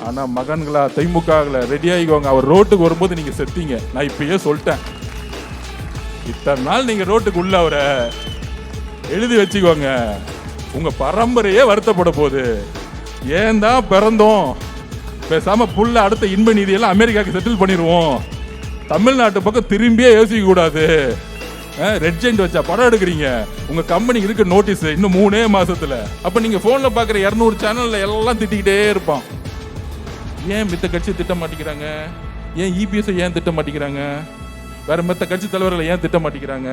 ஆனா மகன்களா திமுகவில் ரெடி ஆகிக்கோங்க. அவர் ரோட்டுக்கு வரும்போது நீங்க செத்தீங்க. நான் இப்பயே சொல்லிட்டேன். இத்தனை நாள் நீங்க ரோட்டுக்கு உள்ள அவரை எழுதி வச்சுக்கோங்க. உங்க பரம்பரையே வருத்தப்பட போகுது. ஏன் தான் பிறந்தோம், பேசாம புள்ள அடுத்த இன்ப நிதியெல்லாம் அமெரிக்காவுக்கு செட்டில் பண்ணிடுவோம். தமிழ்நாட்டு பக்கம் திரும்பியே யோசிக்க கூடாது. ரெட் ஜெயிண்ட் வச்சா படம் எடுக்கிறீங்க. உங்க கம்பெனிக்கு இருக்க நோட்டீஸ் இன்னும் 3 மாசத்துல. அப்ப நீங்க போன்ல பாக்குற 200 சேனல்ல எல்லாம் திட்டிக்கிட்டே இருப்பான். ஏன் மித்த கட்சி திட்ட மாட்டேங்கிறாங்க? ஏன் இபிஎஸ் ஏன் திட்ட மாட்டேங்கிறாங்க? வேற மத்த கட்சி தலைவர்கள் ஏன் திட்ட மாட்டேங்கிறாங்க?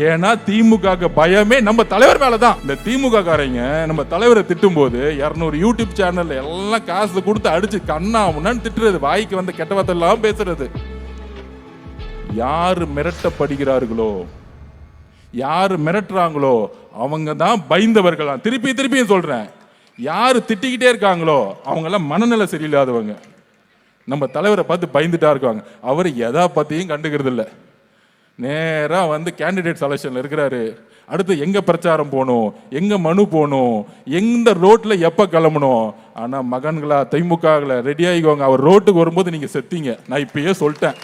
ஏன்னா திமுக பயமே நம்ம தலைவர் மேலதான். இந்த திமுக காரங்க நம்ம தலைவரை திட்டும் போது 200 யூடியூப் சேனல்ல எல்லாம் காசு கொடுத்து அடிச்சு கண்ணா முன்னான்னு திட்டுறது, வாய்க்கு வந்த கெட்ட வார்த்தை எல்லாம் பேசுறது. யாரு மிரட்டப்படுகிறார்களோ, யாரு மிரட்டுறாங்களோ அவங்க தான் பயந்தவர்களா. திருப்பியும் சொல்றேன், யாரு திட்டிக்கிட்டே இருக்காங்களோ அவங்க எல்லாம் மனநிலை சரியில்லாதவங்க. நம்ம தலைவரை பார்த்து பயந்துட்டா இருக்காங்க. அவர் எதா பத்தியும் கண்டுக்கிறது இல்லை. நேரா வந்து கேண்டிடேட் செலக்ஷன்ல இருக்கிறாரு. அடுத்து எங்க பிரச்சாரம் போகணும், எங்க மனு போகணும், எந்த ரோட்ல எப்ப கிளம்பணும். ஆனா மகன்களா திமுகவில் ரெடி ஆகிக்கோங்க. அவர் ரோட்டுக்கு வரும்போது நீங்க செத்தீங்க. நான் இப்பயே சொல்லிட்டேன்.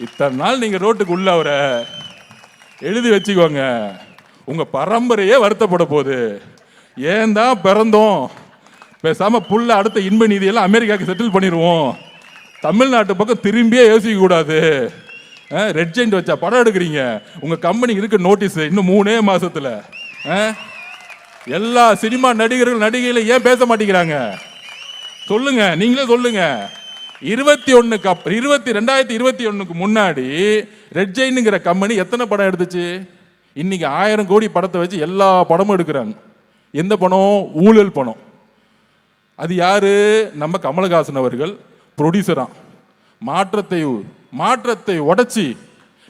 இத்தனை நாள் நீங்க ரோட்டுக்கு உள்ள அவரை எழுதி வச்சுக்கோங்க. உங்க பரம்பரையே வருத்தப்பட போகுது. ஏன் தான் பிறந்தோம், பேசாம புள்ள அடுத்த இன்ப நிதியெல்லாம் அமெரிக்காவுக்கு செட்டில் பண்ணிடுவோம். தமிழ்நாட்டு பக்கம் திரும்பியே யோசிக்க கூடாது. ரெட் ஜெயிண்ட் வச்சா படம் எடுக்கிறீங்க. உங்க கம்பெனிக்கு இருக்க நோட்டீஸ் இன்னும் 3 மாசத்துல. எல்லா சினிமா நடிகர்கள் நடிகைகளை ஏன் பேச மாட்டேங்கிறாங்க? சொல்லுங்க, நீங்களே சொல்லுங்க. 2021க்கு முன்னாடி ரெட் ஜெயின்ங்கிற கம்பெனி எத்தனை படம் எடுத்துச்சு? இன்னைக்கு 1000 கோடி படத்தை வச்சு எல்லா படமும் எடுக்கிறாங்க. எந்த படம்? ஊழல் படம். அது யாரு? நம்ம கமலஹாசன் அவர்கள் ப்ரொடியூசரா. மாற்றத்தை உடைச்சி,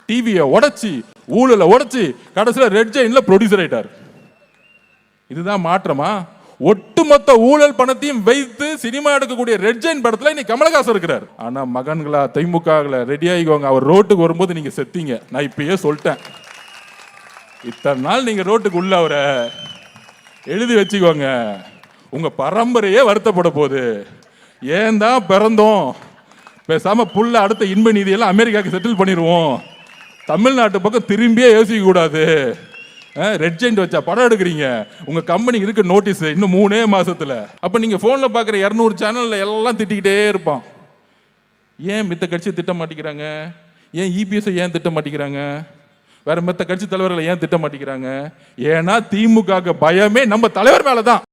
டிவியை உடைச்சி, ஊழலை உடைச்சி கடைசியில் ரெட் ஜெயின்ல ப்ரொடியூசர் ஆயிட்டார். இதுதான் மாற்றமா? ஒட்டுமொத்த ஊழல் பணத்தையும் வைத்து சினிமா எடுக்கக்கூடிய ரெட் ஜெயின் படத்துல இன்னைக்கு கமலஹாசன் இருக்கிறார். ஆனா மகன்களா திமுகவில் ரெடி ஆகிக்கோங்க. அவர் ரோட்டுக்கு வரும்போது நீங்க செத்தீங்க. நான் இப்பயே சொல்லிட்டேன். இத்தனை நாள் நீங்க ரோட்டுக்கு உள்ள அவரை எழுதி வச்சுக்கோங்க. உங்க பரம்பரையே வருத்தப்பட போகுது. ஏன் தான் பிறந்தோம், பேசாம புள்ள அடுத்த இன்ப நிதியெல்லாம் அமெரிக்காவுக்கு செட்டில் பண்ணிடுவோம். தமிழ்நாட்டு பக்கம் திரும்பியே யோசிக்க கூடாது. ரெட் ஜெயிண்ட் வச்சா படம் எடுக்கிறீங்க. உங்க கம்பெனிக்கு இருக்க நோட்டீஸ் இன்னும் 3 மாசத்துல. அப்ப நீங்க போன்ல பாக்குற 200 சேனல்ல எல்லாம் திட்டிக்கிட்டே இருப்பான். ஏன் மித்த கட்சி திட்ட மாட்டேங்கிறாங்க? ஏன் இபிஎஸ் ஏன் திட்ட மாட்டேங்கிறாங்க? வேற மத்த கட்சி தலைவர்கள் ஏன் திட்ட மாட்டேங்கிறாங்க? ஏன்னா திமுக பயமே நம்ம தலைவர் மேலதான்.